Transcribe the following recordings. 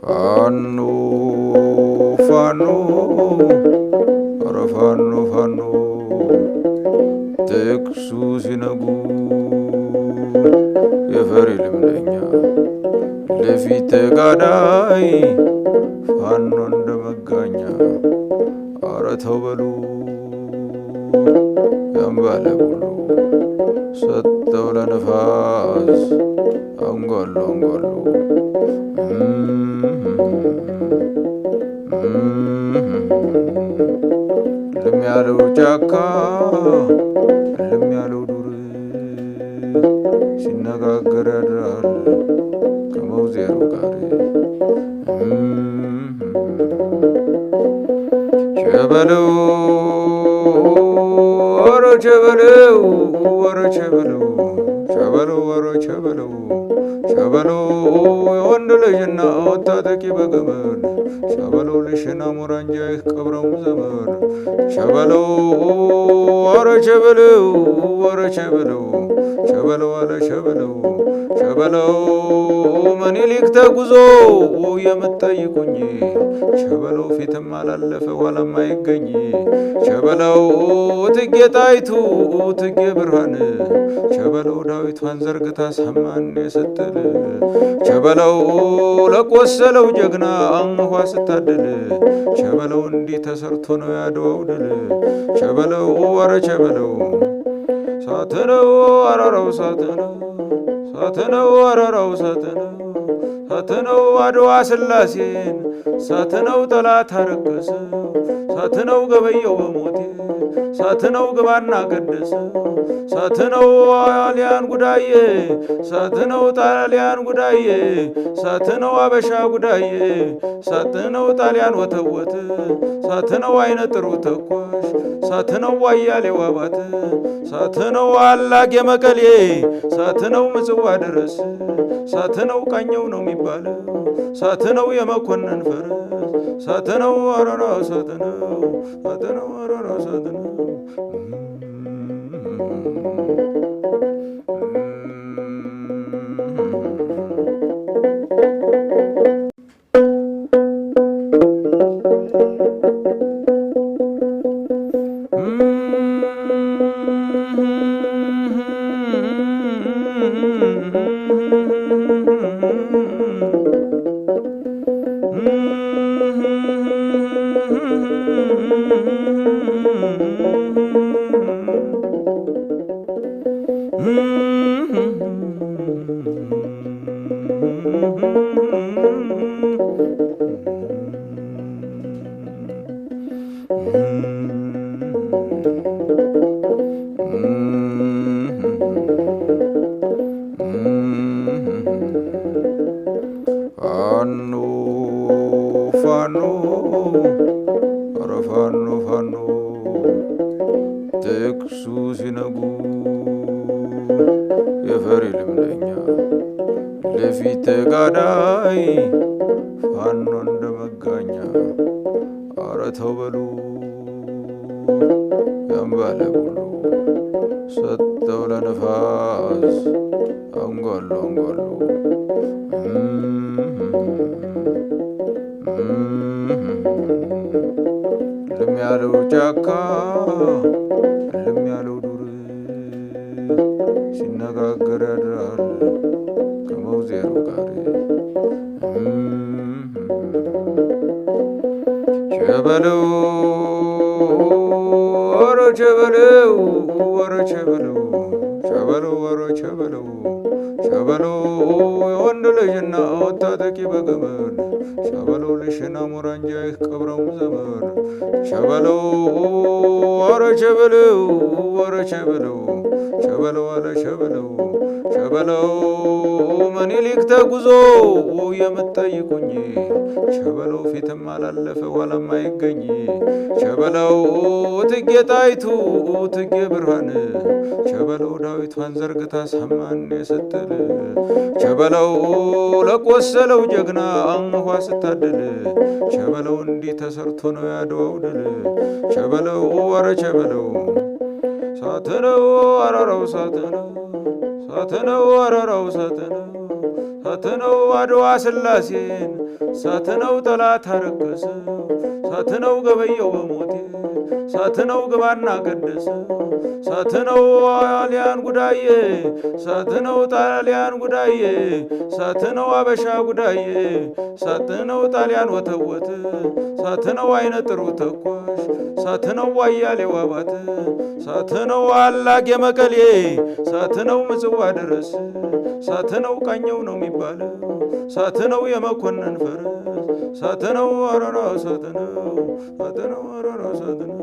ፋኖ ፋኖ ኧረ ፋኖ ፋኖ ጥቅሱ ሲነጉ የፈሪ ልምደኛ ለፊት ተጋዳይ ፋኖ እንደ መጋኛ ኧረ ተው በሉ ያምባለ ሁሉ ሰጠው ለነፋስ አንጓሉ አንጓሉ ልም ያለው ጫካ ልም ያለው ዱር ሲነጋገር ያድራል ከመውዜሩ ጋር ቸበለው ወረ ቸበለው ወረ ቸበለው ቸበለው ወረ ቸበለው ሸበለው የወንድ ልጅና ወታጠቂ በገመድ ሸበለው ልሽና ሙራንጃይህ ቀብረው ዘመድ ሸበለው ወረ ቸበለው ወረ ቸበለው ሸበለው አለ ሸበለው ሸበለው ምኒልክ ተጉዞ የምትጠይቁኝ ሸበለው ፊትም አላለፈ ኋላም አይገኝ ሸበለው እቴጌ ጣይቱ እቴጌ ብርሃን ሸበለው ዳዊቷን ዘርግታ ሰማን ስትል ሸበለው ለቆሰለው ጀግና አንኳ ስታድል ሸበለው እንዲህ ተሰርቶ ነው ያድዋው ድል ሸበለው ወረ ቸበለው ሳትነው አረራው ሳትነው ሳትነው አረራው ሳትነው ሳትነው አድዋ ስላሴን ሳትነው ጠላት አረከሰው ሳትነው ገበየው በሞቴ ሳትነው ግባና ቀደሰው ሳትነው ጣሊያን ጉዳዬ ሳትነው ጣሊያን ጉዳዬ ሳትነው አበሻ ጉዳዬ ሳትነው ጣሊያን ወተወት ሳትነው አይነ ጥሩ ተኳሽ ሳትነው አያሌው አባት ሳትነው አላጌ መቀሌ ሳትነው ምጽዋ ድረስ ሳትነው ቃኘው ነው የሚባለው ሳትነው የመኮንን ፈረስ ሳትነው አረራ ሳትነው ሳትነው አረራ ሳትነው ፋኖ ፋኖ ኧረ ፋኖ ፋኖ ጥቅሱ ሲነጉ የፈሪ ልምደኛ ለፊት ተጋዳይ ፋኖ እንደ መጋኛ ኧረ ተው በሉ ያምባለ ሁሉ ሰጠው ለነፋስ አንጓሉ አንጓሉ ልም ያለው ጫካ ልም ያለው ዱር ሲነጋገር ያድራል ከመውዜሩ ጋር ቸበለው ወረ ቸበለው ወረ ቸበለው ሸበለው ወረ ቸበለው ሸበለው የወንድ ልጅና ወታጠቂ በገመድ ሸበለው ልሽና ሞራንጃይህ ቀብረው ዘመድ ሸበለው ወረ ሸበለው ወረ ሸበለው ሸበለው አለ ሸበለው ሸበለው ምኒልክ ተጉዞ የምትጠይቁኝ ሸበለው ፊትም አላለፈ ኋላም አይገኝ ሸበለው እቴጌ ጣይቱ እቴጌ ብርሃን ሸበለው ዳዊቷን ዘርግታ ሰማን የሰጠል ሸበለው ለቆሰለው ጀግና አንኳ ስታድል ሸበለው እንዲህ ተሰርቶ ነው ያድዋው ድል ሸበለው ወረ ሸበለው ሳትነው አራራው ሳትነው ሳትነው አራራው ሳትነው ሳትነው አድዋ ስላሴን ሳትነው ጠላት አረከሰው ሳትነው ገበየው በሞቴ ሳትነው ግባና ቀደሰው ሳትነው ጣሊያን ጉዳዬ ሳትነው ጣሊያን ጉዳዬ ሳትነው አበሻ ጉዳዬ ሳትነው ጣሊያን ወተወት ሳትነው አይነ ጥሩ ተኳሽ ሳትነው አያሌው አባት ሳትነው አላቅ የመቀሌ ሳትነው ምጽዋ ድረስ ሳትነው ቃኘው ነው የሚባለው ሳትነው የመኮንን ፈረስ ሳትነው አረራ ሳትነው ሳትነው አረራ ሳትነው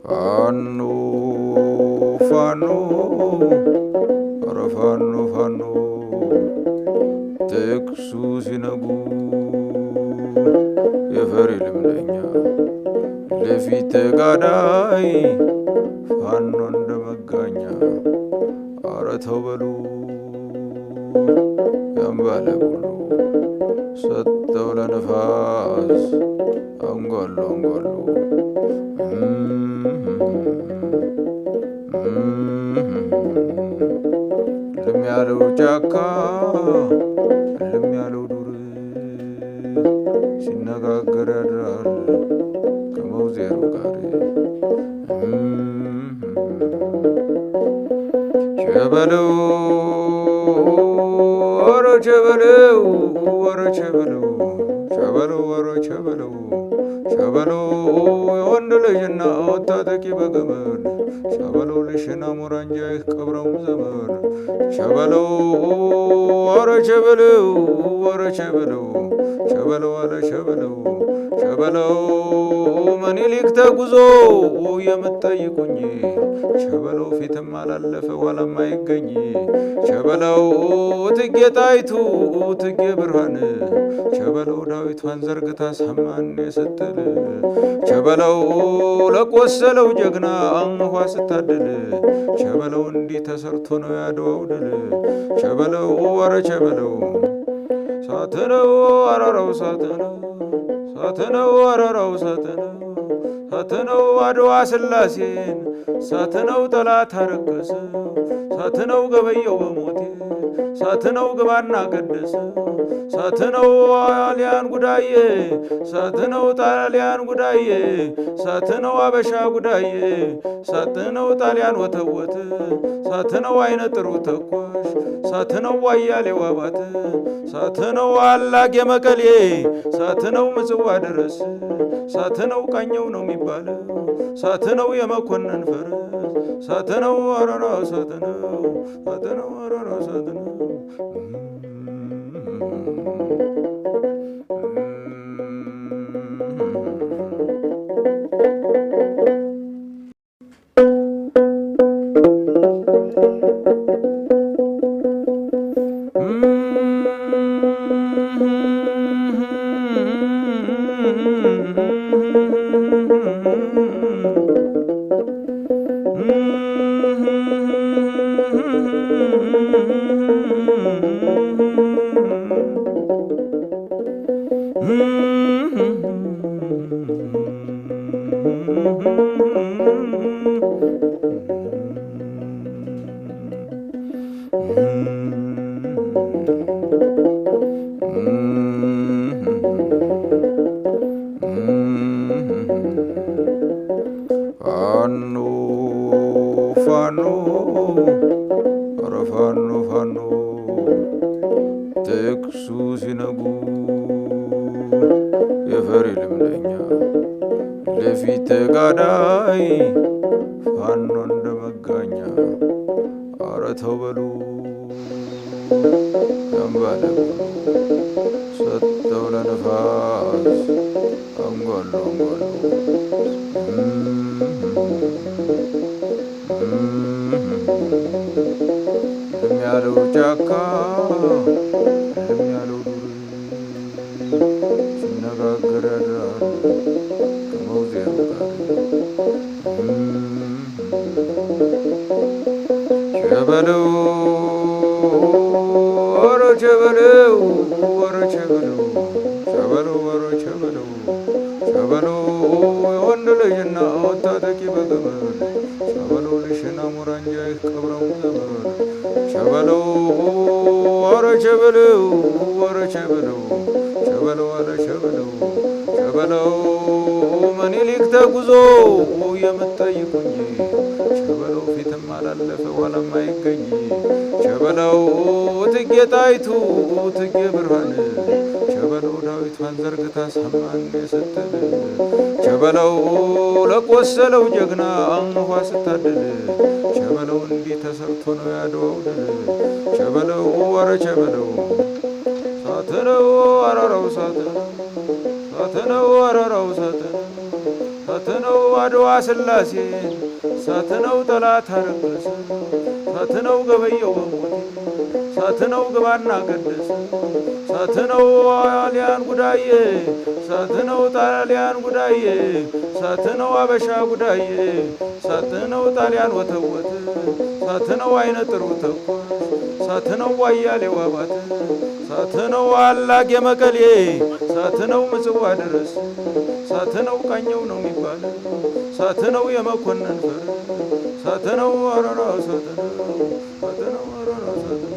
ፋኖ ፋኖ ኧረ ፋኖ ፋኖ ጥቅሱ ሲነጉ የፈሪ ልምደኛ ለፊት ተጋዳይ ፋኖ እንደ መጋኛ ኧረ ተው በሉ ያምባለ ሁሉ ሰጠው ለነፋስ አንጓሉ አንጓሉ ልም ያለው ጫካ ልም ያለው ዱር ሲነጋገር ያድራል ከመውዜሩ ጋር ሸበለው ወረ ሸበለው ወረ ሸበለው ሸበለው ወረ ሸበለው ሸበለው የወንድ ልጅና ወታጠቂ በገመድ ሸበለው ልሽና ሞራንጃይህ ቀብረው ዘመድ ሸበለው ወረ ሸበለው ወረ ሸበለው ሸበለው አለ ሸበለው ሸበለው ምኒልክ ተጉዞ የምትጠይቁኝ ሸበለው ፊትም አላለፈ ኋላም አይገኝ ሸበለው እቴጌ ጣይቱ እቴጌ ብርሃን ሸበለው ዳዊቷን ዘርግታ ሰማን የሰጠል ሸበለው ለቆሰለው ጀግና አንኳ ስታድል ሸበለው እንዲህ ተሰርቶ ነው ያድዋው ድል ሸበለው ወረ ሸበለው ሳትነው አራራው ሳትነው ሳትነው አራራው ሳትነው ሳትነው አድዋ ስላሴን ሳትነው ጠላት አረከሰው ሳትነው ገበየው በሞቴ ሳትነው ግባና ቀደሰው ሳትነው ጣሊያን ጉዳዬ ሳትነው ጣሊያን ጉዳዬ ሳትነው አበሻ ጉዳዬ ሳትነው ጣሊያን ወተወት ሳትነው አይነ ጥሩ ተኳሽ ሳትነው አያሌው አባት ሳትነው አላቅ የመቀሌ ሳትነው ምጽዋ ድረስ ሳትነው ቃኘው ነው የሚባለው ሳትነው የመኮንን ፈረስ ሳትነው አረራ ሳትነው ሳትነው አረራ ሳትነው Mm-hmm. ለፊት ጋዳይ ፋኖ እንደመጋኛ ኧረ ተው በሉ ያምባለ ሰጠው ለነፋስ አንጓሎ አንጓሎ ለሚያለው ጫካ ለሚያለው ዱር ሲነጋገር ያድራል ከመውዜሩ ጋር ቸበለው ኧረ ቸበለው ኧረ ቸበለው ቸበለው ኧረ ቸበለው ቸበለው የወንድ ልጅና ወታጠቂ በገመድ ቸበለው ልሽና ሙራንጃ ይቀብረው ዘመድ ቸበለው ኧረ ቸበለው ኧረ ቸበለው ቸበለው ኧረ ቸበለው ቸበለው ምኒልክ ተጉዞ የምትጠይቁኝ ቸበለው ፊትም አላለፈ ኋላም አይገኝ ቸበለው እቴጌ ጣይቱ እቴጌ ብርሃን ቸበለው ዳዊቷን ዘርግታ ሰማን ስትል ቸበለው ለቆሰለው ጀግና አንኳ ስታድል ቸበለው እንዲህ ተሰርቶ ነው ያድዋው ድል ቸበለው ኧረ ቸበለው ሳትነው አረራው ሳትነው ሳትነው አረራው ሳትነው ሳትነው አድዋ ስላሴን ሳትነው ጠላት አረከሰ ሳትነው ገበየው በሞቴ ሳትነው ግባና ቀደሰ ሳትነው ጣሊያን ጉዳዬ ሳትነው ጣሊያን ጉዳዬ ሳትነው አበሻ ጉዳዬ ሳትነው ጣሊያን ወተወት ሳትነው አይነ ጥሩ ተኳስ ሳትነው ዋያሌው አባት ሳትነው አላጌ መቀሌ ሳትነው ምጽዋ ድረስ ሳትነው ቃኘው ነው የሚባል ሳትነው የመኮንን ፈር ሳትነው አረራ ሳትነው ሳትነው አረራ ሳትነው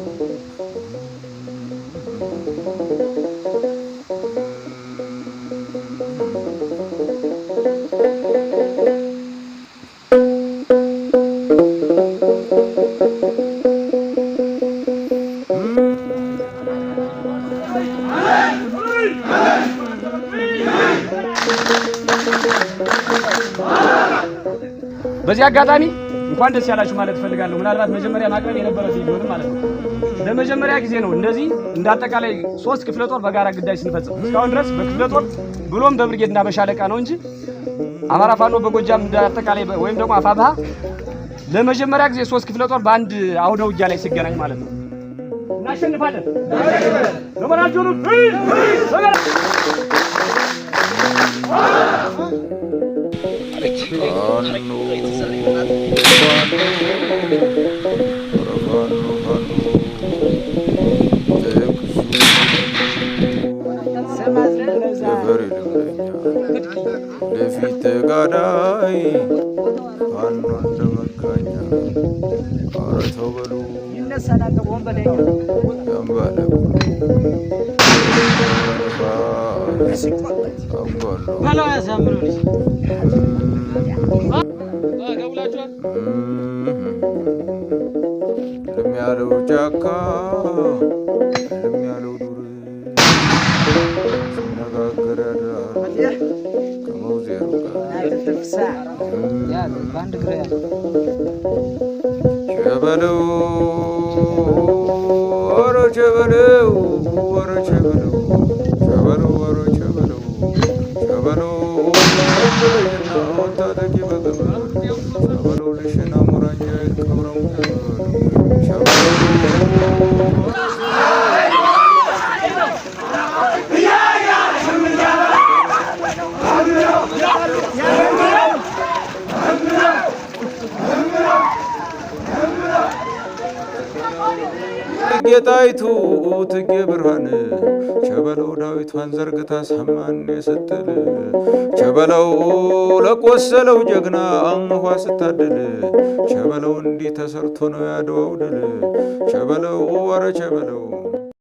በዚህ አጋጣሚ እንኳን ደስ ያላችሁ ማለት ፈልጋለሁ። ምናልባት መጀመሪያ ማቅረብ የነበረው ቢሆንም ማለት ነው ለመጀመሪያ ጊዜ ነው እንደዚህ እንዳጠቃላይ 3 ክፍለ ጦር በጋራ ግዳጅ ስንፈጽም እስካሁን ድረስ በክፍለ ጦር ብሎም በብርጌድና በሻለቃ ነው እንጂ አማራ ፋኖ በጎጃም እንዳጠቃላይ ወይም ደግሞ አፋብሃ ለመጀመሪያ ጊዜ 3 ክፍለ ጦር በአንድ አውደ ውጊያ ላይ ሲገናኝ ማለት ነው። እናሸንፋለን። ለመራጆሩ ለፊት ጋዳይ ፋኖ እንደመጋኛ ኧረ ተው በሉ ያምባለ ለሚያለው ጫካ ለሚያለው ዱር ሲነጋገር ያድራል ከመውዜሩ ጋር ቸበለው ኧረ ቸበለው ኧረ ቸበለው ቸበለው ኧረ ቸበለው ቸበለው ወንድልጅና ወታጠቂ በገመድ ቸበለው ልሽና ሙራንጃ ይቀብረው ቸበለው እቴጌ ጣይቱ እቴጌ ብርሃን ቸበለው ዳዊቷን ዘርግታ ሰማን ስትል ቸበለው ለቆሰለው ጀግና አንኳ ስታድል ቸበለው እንዲህ ተሰርቶ ነው ያድዋው ድል ቸበለው ወረ ቸበለው